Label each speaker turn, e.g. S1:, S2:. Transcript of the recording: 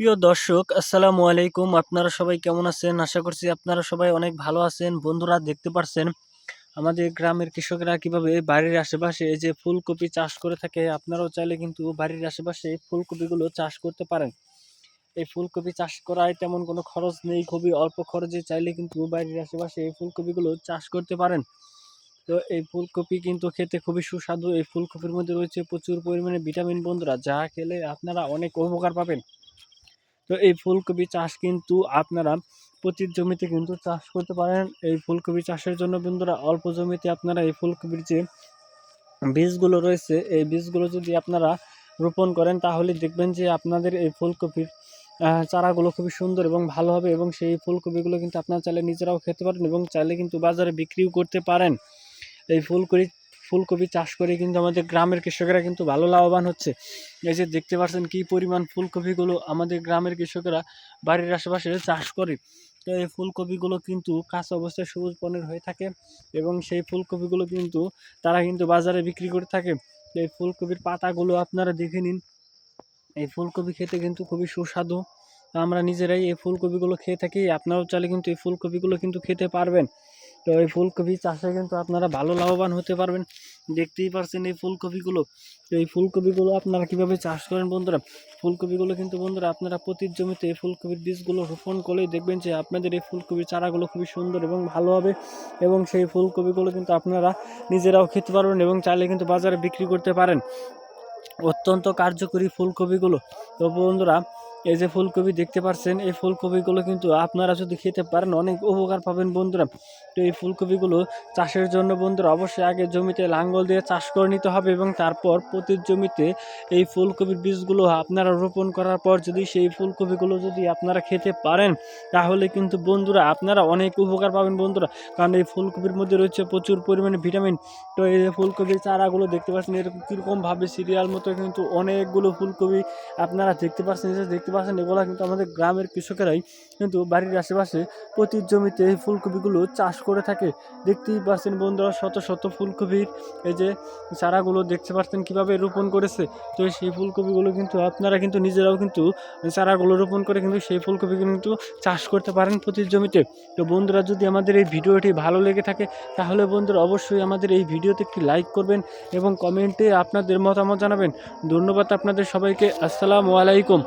S1: প্রিয় দর্শক, আসসালামু আলাইকুম। আপনারা সবাই কেমন আছেন? আশা করছি আপনারা সবাই অনেক ভালো আছেন। বন্ধুরা, দেখতে পারছেন আমাদের গ্রামের কৃষকরা কিভাবে বাড়ির আশেপাশে এই যে ফুলকপি চাষ করে থাকে। আপনারাও চাইলে কিন্তু বাড়ির আশেপাশে ফুলকপিগুলো চাষ করতে পারেন। এই ফুলকপি চাষ করায় তেমন কোনো খরচ নেই, খুবই অল্প খরচে চাইলে কিন্তু বাড়ির আশেপাশে এই ফুলকপিগুলো চাষ করতে পারেন। তো এই ফুলকপি কিন্তু খেতে খুবই সুস্বাদু। এই ফুলকপির মধ্যে রয়েছে প্রচুর পরিমাণে ভিটামিন, বন্ধুরা, যা খেলে আপনারা অনেক উপকার পাবেন। তো এই ফুলকপি চাষ কিন্তু আপনারা প্রতি জমিতে কিন্তু চাষ করতে পারেন। এই ফুলকপি চাষের জন্য বন্ধুরা অল্প জমিতে আপনারা এই ফুলকপির যে বীজগুলো রয়েছে, এই বীজগুলো যদি আপনারা রোপণ করেন তাহলে দেখবেন যে আপনাদের এই ফুলকপির চারাগুলো খুবই সুন্দর এবং ভালো হবে, এবং সেই ফুলকপিগুলো কিন্তু আপনারা চাইলে নিজেরাও খেতে পারেন এবং চাইলে কিন্তু বাজারে বিক্রিও করতে পারেন। এই ফুলকপি চাষ করে কিন্তু আমাদের গ্রামের কৃষকেরা কিন্তু ভালো লাভবান হচ্ছে। এই যে দেখতে পাচ্ছেন কি পরিমাণ ফুলকপিগুলো আমাদের গ্রামের কৃষকেরা বাড়ির আশেপাশে চাষ করে। তো এই ফুলকপিগুলো কিন্তু কাঁচা অবস্থায় সবুজ বর্ণের হয়ে থাকে, এবং সেই ফুলকপিগুলো কিন্তু তারা কিন্তু বাজারে বিক্রি করে থাকে। এই ফুলকপির পাতাগুলো আপনারা দেখে নিন। এই ফুলকপি খেতে কিন্তু খুবই সুস্বাদু। আমরা নিজেরাই এই ফুলকপিগুলো খেয়ে থাকি। আপনারাও চাইলে কিন্তু এই ফুলকপিগুলো কিন্তু খেতে পারবেন। তো এই ফুলকপি চাষে কিন্তু আপনারা ভালো লাভবান হতে পারবেন। দেখতেই পারছেন এই ফুলকপিগুলো। তো এই ফুলকপিগুলো আপনারা কিভাবে চাষ করেন বন্ধুরা? ফুলকপিগুলো কিন্তু বন্ধুরা আপনারা প্রতি জমিতে এই ফুলকপির বীজগুলো রোপণ করলেই দেখবেন যে আপনাদের এই ফুলকপির চারাগুলো খুবই সুন্দর এবং ভালো হবে, এবং সেই ফুলকপিগুলো কিন্তু আপনারা নিজেরাও খেতে পারবেন এবং চাইলে কিন্তু বাজারে বিক্রি করতে পারেন। অত্যন্ত কার্যকরী ফুলকপিগুলো। তো বন্ধুরা, এই যে ফুলকপি দেখতে পাচ্ছেন, এই ফুলকপিগুলো কিন্তু আপনারা যদি খেতে পারেন অনেক উপকার পাবেন বন্ধুরা। তো এই ফুলকপিগুলো চাষের জন্য বন্ধুরা অবশ্যই আগে জমিতে লাঙ্গল দিয়ে চাষ করে নিতে হবে, এবং তারপর প্রতি জমিতে এই ফুলকপির বীজগুলো আপনারা রোপণ করার পর যদি সেই ফুলকপিগুলো যদি আপনারা খেতে পারেন তাহলে কিন্তু বন্ধুরা আপনারা অনেক উপকার পাবেন বন্ধুরা। কারণ এই ফুলকপির মধ্যে রয়েছে প্রচুর পরিমাণে ভিটামিন। তো এই যে ফুলকপির চারাগুলো দেখতে পাচ্ছেন এরকম কীরকমভাবে সিরিয়াল মতো কিন্তু অনেকগুলো ফুলকপি আপনারা দেখতে পাচ্ছেন এগুলো কিন্তু আমাদের গ্রামের কৃষকেরাই কিন্তু বাড়ির আশেপাশে প্রতি জমিতে এই ফুলকপিগুলো চাষ করে থাকে। দেখতেই পাচ্ছেন বন্ধুরা শত শত ফুলকপির এই যে চারাগুলো দেখতে পাচ্ছেন কীভাবে রোপণ করেছে। তো সেই ফুলকপিগুলো কিন্তু আপনারা কিন্তু নিজেরাও কিন্তু চারাগুলো রোপণ করে কিন্তু সেই ফুলকপিগুলো কিন্তু চাষ করতে পারেন প্রতি জমিতে। তো বন্ধুরা, যদি আমাদের এই ভিডিওটি ভালো লেগে থাকে তাহলে বন্ধুরা অবশ্যই আমাদের এই ভিডিওতে একটি লাইক করবেন এবং কমেন্টে আপনাদের মতামত জানাবেন। ধন্যবাদ আপনাদের সবাইকে। আসসালামু আলাইকুম।